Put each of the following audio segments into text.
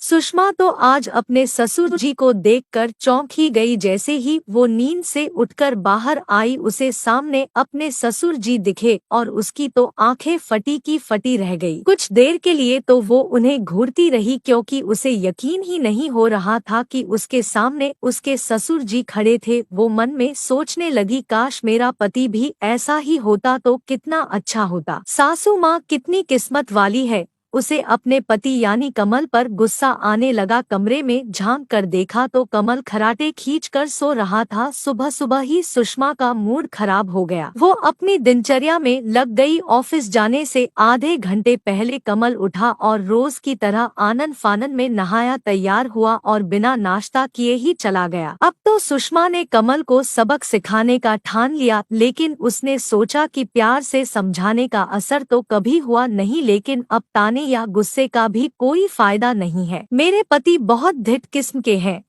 सुषमा तो आज अपने ससुर जी को देखकर चौंक ही गई। जैसे ही वो नींद से उठकर बाहर आई, उसे सामने अपने ससुर जी दिखे और उसकी तो आंखें फटी की फटी रह गई। कुछ देर के लिए तो वो उन्हें घूरती रही, क्योंकि उसे यकीन ही नहीं हो रहा था कि उसके सामने उसके ससुर जी खड़े थे। वो मन में सोचने लगी, काश मेरा पति भी ऐसा ही होता तो कितना अच्छा होता। सासू माँ कितनी किस्मत वाली है। उसे अपने पति यानी कमल पर गुस्सा आने लगा। कमरे में झांक कर देखा तो कमल खराटे खींचकर सो रहा था। सुबह सुबह ही सुषमा का मूड खराब हो गया। वो अपनी दिनचर्या में लग गई। ऑफिस जाने से आधे घंटे पहले कमल उठा और रोज की तरह आनन फानन में नहाया, तैयार हुआ और बिना नाश्ता किए ही चला गया। अब तो सुषमा ने कमल को सबक सिखाने का ठान लिया, लेकिन उसने सोचा कि प्यार से समझाने का असर तो कभी हुआ नहीं, लेकिन अब ताने या गुस्से का भी कोई फायदा नहीं है। मेरे पति बहुत धिट किस्म के हैं,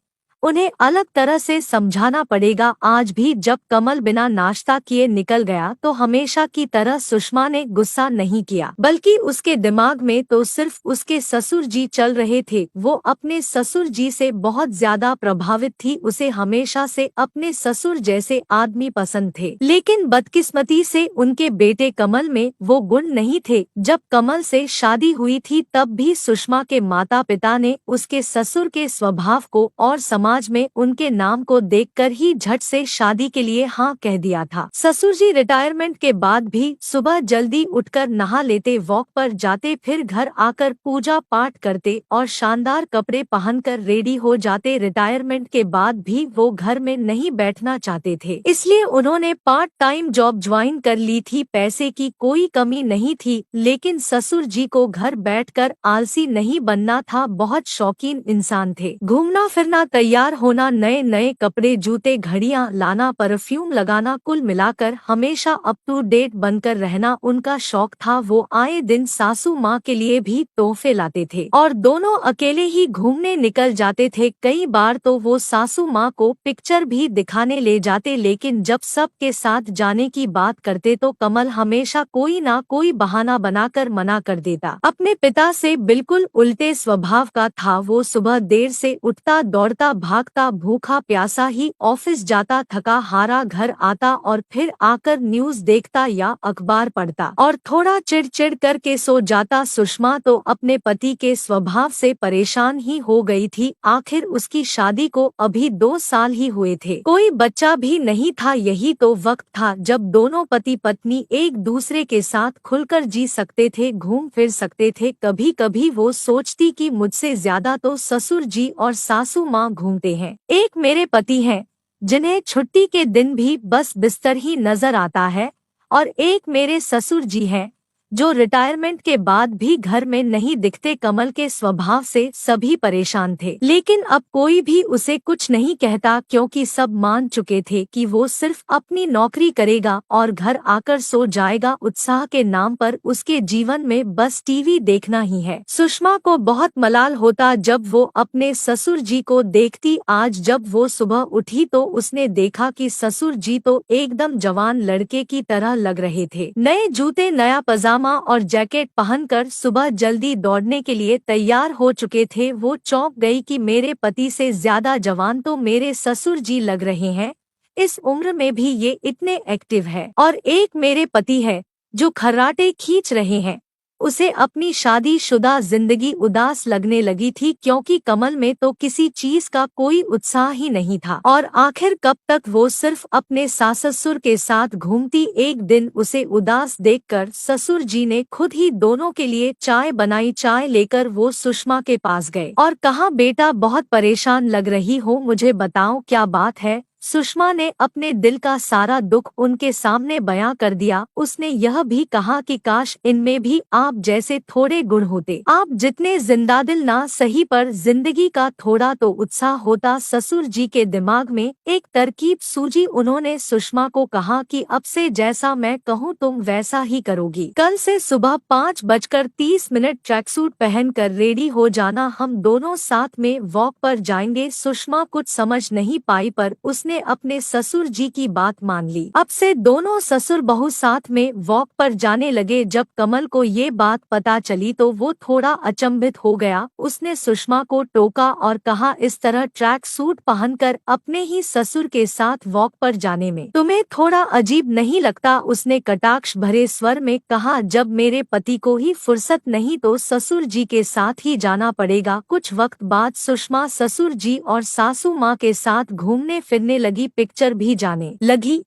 उन्हें अलग तरह से समझाना पड़ेगा। आज भी जब कमल बिना नाश्ता किए निकल गया तो हमेशा की तरह सुषमा ने गुस्सा नहीं किया, बल्कि उसके दिमाग में तो सिर्फ उसके ससुर जी चल रहे थे। वो अपने ससुर जी से बहुत ज्यादा प्रभावित थी। उसे हमेशा से अपने ससुर जैसे आदमी पसंद थे, लेकिन बदकिस्मती से उनके बेटे कमल में वो गुण नहीं थे। जब कमल से शादी हुई थी तब भी सुषमा के माता पिता ने उसके ससुर के स्वभाव को और समाज में उनके नाम को देखकर ही झट से शादी के लिए हाँ कह दिया था। ससुर जी रिटायरमेंट के बाद भी सुबह जल्दी उठकर नहा लेते, वॉक पर जाते, फिर घर आकर पूजा पाठ करते और शानदार कपड़े पहनकर रेडी हो जाते। रिटायरमेंट के बाद भी वो घर में नहीं बैठना चाहते थे, इसलिए उन्होंने पार्ट टाइम जॉब ज्वाइन कर ली थी। पैसे की कोई कमी नहीं थी, लेकिन ससुर जी को घर बैठकर आलसी नहीं बनना था। बहुत शौकीन इंसान थे। घूमना फिरना, तैयार होना, नए नए कपड़े, जूते, घड़ियां लाना, परफ्यूम लगाना, कुल मिलाकर हमेशा अप टू डेट बनकर रहना उनका शौक था। वो आए दिन सासू माँ के लिए भी तोहफे लाते थे और दोनों अकेले ही घूमने निकल जाते थे। कई बार तो वो सासू माँ को पिक्चर भी दिखाने ले जाते, लेकिन जब सब के साथ जाने की बात करते तो कमल हमेशा कोई ना कोई बहाना बनाकर मना कर देता। अपने पिता से बिल्कुल उल्टे स्वभाव का था। वो सुबह देर से उठता, दौड़ता भागता, भूखा प्यासा ही ऑफिस जाता, थका हारा घर आता और फिर आकर न्यूज देखता या अखबार पढ़ता और थोड़ा चिड़चिड़ करके सो जाता। सुषमा तो अपने पति के स्वभाव से परेशान ही हो गई थी। आखिर उसकी शादी को अभी 2 साल ही हुए थे, कोई बच्चा भी नहीं था। यही तो वक्त था जब दोनों पति पत्नी एक दूसरे के साथ खुलकर जी सकते थे, घूम फिर सकते थे। कभी कभी वो सोचती कि मुझसे ज्यादा तो ससुर जी और सासू माँ घूमते हैं। एक मेरे पति हैं जिन्हें छुट्टी के दिन भी बस बिस्तर ही नजर आता है, और एक मेरे ससुर जी हैं जो रिटायरमेंट के बाद भी घर में नहीं दिखते। कमल के स्वभाव से सभी परेशान थे, लेकिन अब कोई भी उसे कुछ नहीं कहता, क्योंकि सब मान चुके थे कि वो सिर्फ अपनी नौकरी करेगा और घर आकर सो जाएगा। उत्साह के नाम पर उसके जीवन में बस टीवी देखना ही है। सुषमा को बहुत मलाल होता जब वो अपने ससुर जी को देखती। आज जब वो सुबह उठी तो उसने देखा कि ससुर जी तो एकदम जवान लड़के की तरह लग रहे थे। नए जूते, नया पजामा और जैकेट पहनकर सुबह जल्दी दौड़ने के लिए तैयार हो चुके थे। वो चौंक गई कि मेरे पति से ज्यादा जवान तो मेरे ससुर जी लग रहे हैं। इस उम्र में भी ये इतने एक्टिव है। और एक मेरे पति है जो खर्राटे खींच रहे हैं। उसे अपनी शादीशुदा जिंदगी उदास लगने लगी थी, क्योंकि कमल में तो किसी चीज का कोई उत्साह ही नहीं था। और आखिर कब तक वो सिर्फ अपने सास-ससुर के साथ घूमती। एक दिन उसे उदास देखकर ससुर जी ने खुद ही दोनों के लिए चाय बनाई। चाय लेकर वो सुषमा के पास गए और कहा, बेटा बहुत परेशान लग रही हो, मुझे बताओ क्या बात है। सुषमा ने अपने दिल का सारा दुख उनके सामने बयां कर दिया। उसने यह भी कहा कि काश इनमें भी आप जैसे थोड़े गुण होते। आप जितने जिंदादिल ना सही, पर जिंदगी का थोड़ा तो उत्साह होता। ससुर जी के दिमाग में एक तरकीब सूझी। उन्होंने सुषमा को कहा कि अब से जैसा मैं कहूँ तुम वैसा ही करोगी। कल से सुबह 5:30 ट्रैकसूट पहनकर रेडी हो जाना, हम दोनों साथ में वॉक पर जाएंगे। सुषमा कुछ समझ नहीं पाई, पर उसने उसने अपने ससुर जी की बात मान ली। अब से दोनों ससुर बहू साथ में वॉक पर जाने लगे। जब कमल को ये बात पता चली तो वो थोड़ा अचंभित हो गया। उसने सुषमा को टोका और कहा, इस तरह ट्रैक सूट पहनकर अपने ही ससुर के साथ वॉक पर जाने में तुम्हें थोड़ा अजीब नहीं लगता? उसने कटाक्ष भरे स्वर में कहा, जब मेरे पति को ही फुर्सत नहीं तो ससुर जी के साथ ही जाना पड़ेगा। कुछ वक्त बाद सुषमा ससुर जी और सासू माँ के साथ घूमने फिरने लगी, पिक्चर भी जाने लगी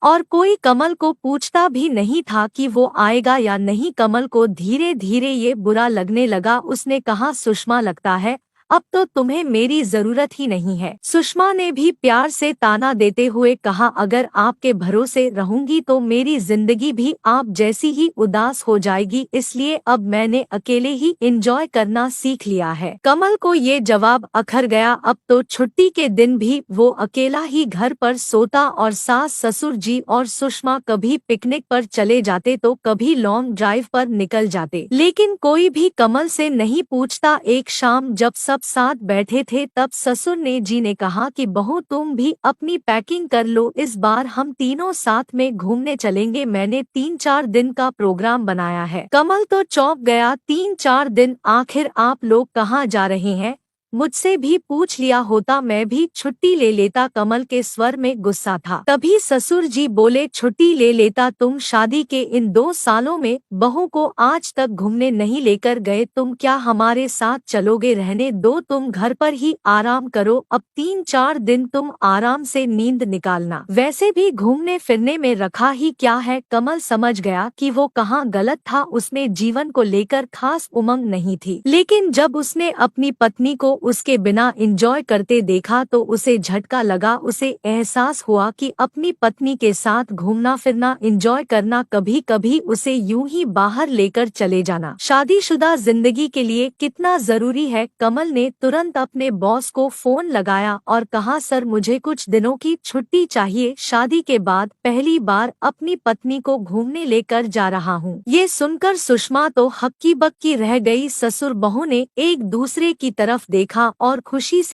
और कोई कमल को पूछता भी नहीं था कि वो आएगा या नहीं। कमल को धीरे धीरे ये बुरा लगने लगा। उसने कहा, सुषमा लगता है अब तो तुम्हें मेरी जरूरत ही नहीं है। सुषमा ने भी प्यार से ताना देते हुए कहा, अगर आपके भरोसे रहूंगी तो मेरी जिंदगी भी आप जैसी ही उदास हो जाएगी, इसलिए अब मैंने अकेले ही एंजॉय करना सीख लिया है। कमल को ये जवाब अखर गया। अब तो छुट्टी के दिन भी वो अकेला ही घर पर सोता और सास ससुर जी और सुषमा कभी पिकनिक पर चले जाते तो कभी लॉन्ग ड्राइव पर निकल जाते, लेकिन कोई भी कमल से नहीं पूछता। एक शाम जब सब साथ बैठे थे तब ससुर ने जी ने कहा कि बहू तुम भी अपनी पैकिंग कर लो, इस बार हम तीनों साथ में घूमने चलेंगे। मैंने 3-4 दिन का प्रोग्राम बनाया है। कमल तो चौंक गया, 3-4 दिन? आखिर आप लोग कहाँ जा रहे हैं? मुझसे भी पूछ लिया होता, मैं भी छुट्टी ले लेता। कमल के स्वर में गुस्सा था। तभी ससुर जी बोले, छुट्टी ले लेता? तुम शादी के इन 2 सालों में बहू को आज तक घूमने नहीं लेकर गए, तुम क्या हमारे साथ चलोगे? रहने दो, तुम घर पर ही आराम करो। अब 3-4 दिन तुम आराम से नींद निकालना, वैसे भी घूमने फिरने में रखा ही क्या है। कमल समझ गया कि वो कहाँ गलत था। उसमें जीवन को लेकर खास उमंग नहीं थी, लेकिन जब उसने अपनी पत्नी को उसके बिना एंजॉय करते देखा तो उसे झटका लगा। उसे एहसास हुआ कि अपनी पत्नी के साथ घूमना फिरना एंजॉय करना कभी कभी उसे यूं ही बाहर लेकर चले जाना शादीशुदा जिंदगी के लिए कितना जरूरी है। कमल ने तुरंत अपने बॉस को फोन लगाया और कहा, सर मुझे कुछ दिनों की छुट्टी चाहिए, शादी के बाद पहली बार अपनी पत्नी को घूमने लेकर जा रहा हूँ। ये सुनकर सुषमा तो हक्की बक्की रह गई। ससुर बहू ने एक दूसरे की तरफ देखा और खुशी